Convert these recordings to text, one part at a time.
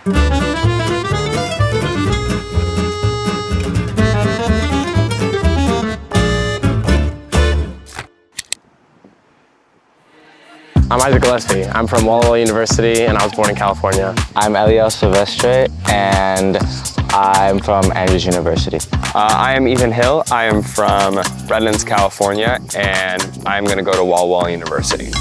I'm Isaac Gillespie. I'm from Villa Aurora University and I was born in California. I'm Eliel Silvestre and I'm from Andrews University. I am Ethan Hill. I am from Redlands, California, and I'm going to go to Walla Walla University.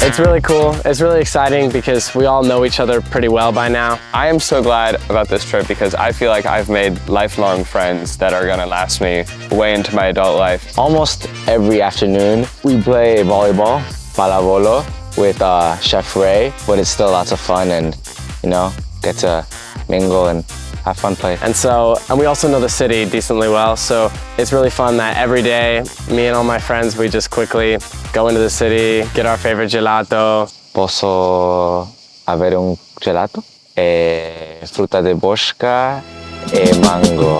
It's really cool. It's really exciting because we all know each other pretty well by now. I am so glad about this trip because I feel like I've made lifelong friends that are going to last me way into my adult life. Almost every afternoon we play volleyball, pallavolo, with Chef Ray, but it's still lots of fun and, you know, get to mingle and have fun play. And we also know the city decently well, so it's really fun that every day, me and all my friends, we just quickly go into the city, get our favorite gelato. Posso avere un gelato? Frutta di bosca e mango.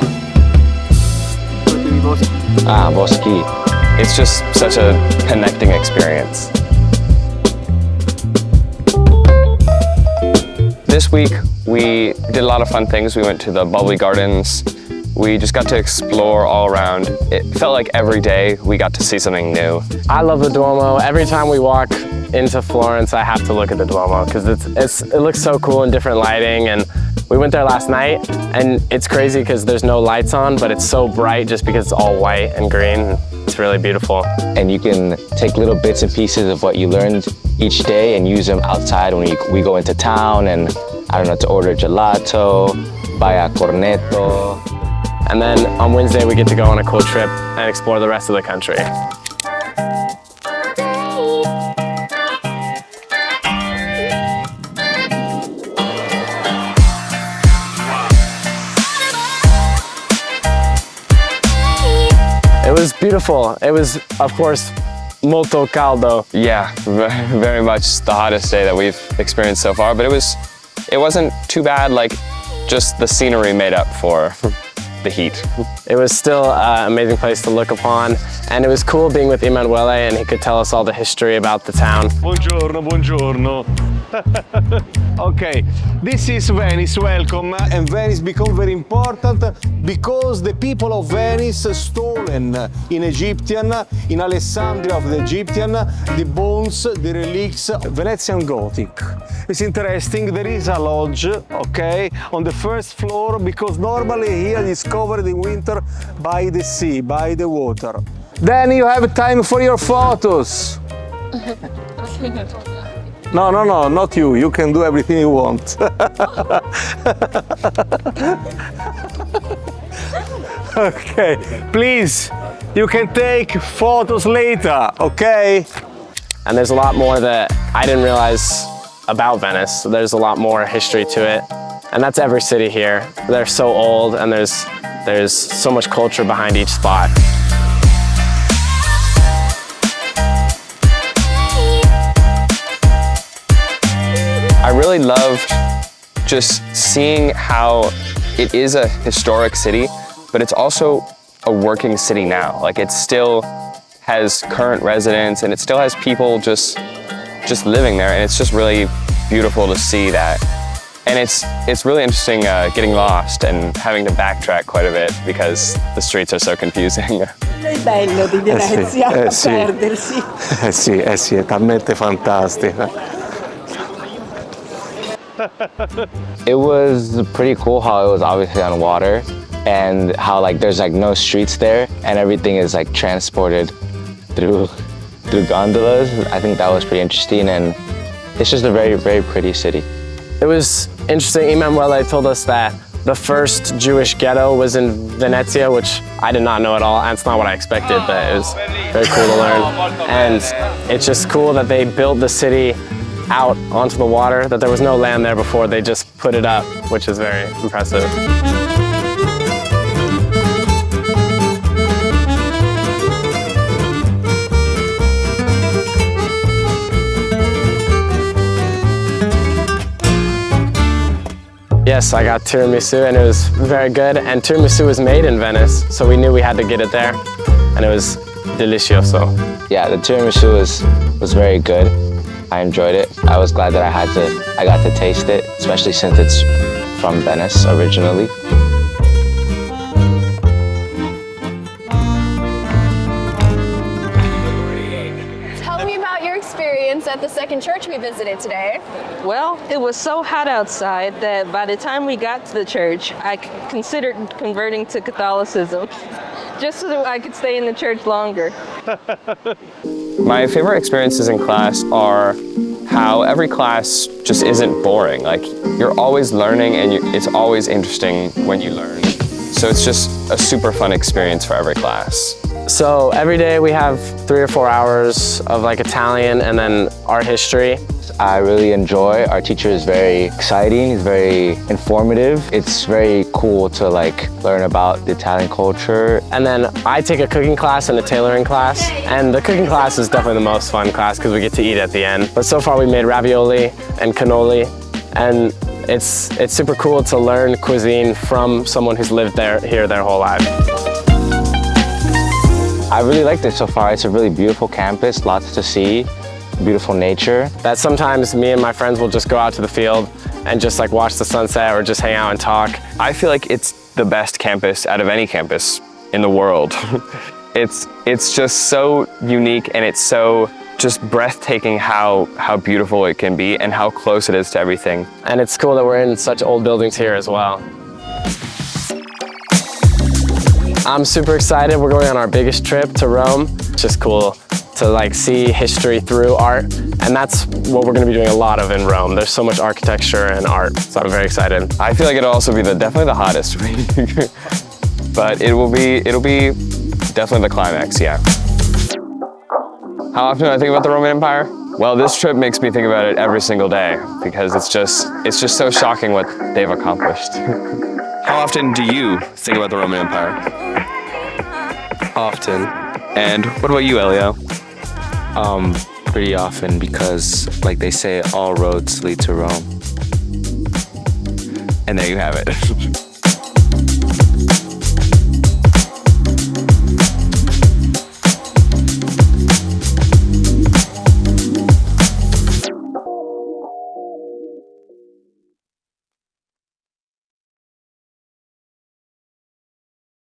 Ah, boschi. It's just such a connecting experience. This week, we did a lot of fun things. We went to the bubbly gardens. We just got to explore all around. It felt like every day we got to see something new. I love the Duomo. Every time we walk into Florence, I have to look at the Duomo because it looks so cool in different lighting. And we went there last night and it's crazy because there's no lights on, but it's so bright just because it's all white and green. It's really beautiful. And you can take little bits and pieces of what you learned each day and use them outside when we go into town and, I don't know, to order gelato, buy a cornetto. And then on Wednesday, we get to go on a cool trip and explore the rest of the country. It was beautiful. It was, of course, molto caldo. Yeah, very much the hottest day that we've experienced so far, but it wasn't too bad, like just the scenery made up for the heat. It was still an amazing place to look upon, and it was cool being with Emanuele, and he could tell us all the history about the town. Buongiorno, buongiorno. Okay, this is Venice, welcome. And Venice become very important because the people of Venice stolen in Egyptian, in Alexandria of the Egyptian, the bones, the relics, Venetian Gothic. It's interesting, there is a lodge, okay, on the first floor because normally here it's covered in winter by the sea, by the water. Then you have time for your photos. No, not you. You can do everything you want. Okay, please, you can take photos later, okay? And there's a lot more that I didn't realize about Venice. There's a lot more history to it. And that's every city here. They're so old and there's so much culture behind each spot. I really loved just seeing how it is a historic city, but it's also a working city now. Like it still has current residents and it still has people just living there, and it's just really beautiful to see that. And it's really interesting getting lost and having to backtrack quite a bit because the streets are so confusing. È bello di Venezia, perdersi. Sì, è talmente fantastica. It was pretty cool how it was obviously on water and how like there's like no streets there and everything is like transported through gondolas. I think that was pretty interesting, and it's just a very, very pretty city. It was interesting. Emanuele told us that the first Jewish ghetto was in Venezia, which I did not know at all. And it's not what I expected, but it was very cool to learn. And it's just cool that they built the city out onto the water, that there was no land there before. They just put it up, which is very impressive. Yes, I got tiramisu and it was very good. And tiramisu was made in Venice, so we knew we had to get it there. And it was delicioso. Yeah, the tiramisu was very good. I enjoyed it. I was glad that I got to taste it, especially since it's from Venice originally. Tell me about your experience at the second church we visited today. Well, it was so hot outside that by the time we got to the church, I considered converting to Catholicism, just so I could stay in the church longer. My favorite experiences in class are how every class just isn't boring. Like, you're always learning and it's always interesting when you learn. So it's just a super fun experience for every class. So every day we have 3 or 4 hours of like Italian and then art history. I really enjoy. Our teacher is very exciting, he's very informative. It's very cool to like learn about the Italian culture. And then I take a cooking class and a tailoring class. And the cooking class is definitely the most fun class because we get to eat at the end. But so far we made ravioli and cannoli. And it's super cool to learn cuisine from someone who's lived here their whole life. I really liked it so far. It's a really beautiful campus, lots to see, beautiful nature. That sometimes me and my friends will just go out to the field and just like watch the sunset or just hang out and talk. I feel like it's the best campus out of any campus in the world. It's just so unique and it's so just breathtaking how beautiful it can be and how close it is to everything. And it's cool that we're in such old buildings here as well. I'm super excited. We're going on our biggest trip to Rome. It's just cool to like see history through art. And that's what we're gonna be doing a lot of in Rome. There's so much architecture and art, so I'm very excited. I feel like it'll also be definitely the hottest week. But it'll be definitely the climax, yeah. How often do I think about the Roman Empire? Well, this trip makes me think about it every single day because it's just so shocking what they've accomplished. How often do you think about the Roman Empire? Often. And what about you, Elio? Pretty often because, like they say, all roads lead to Rome. And there you have it.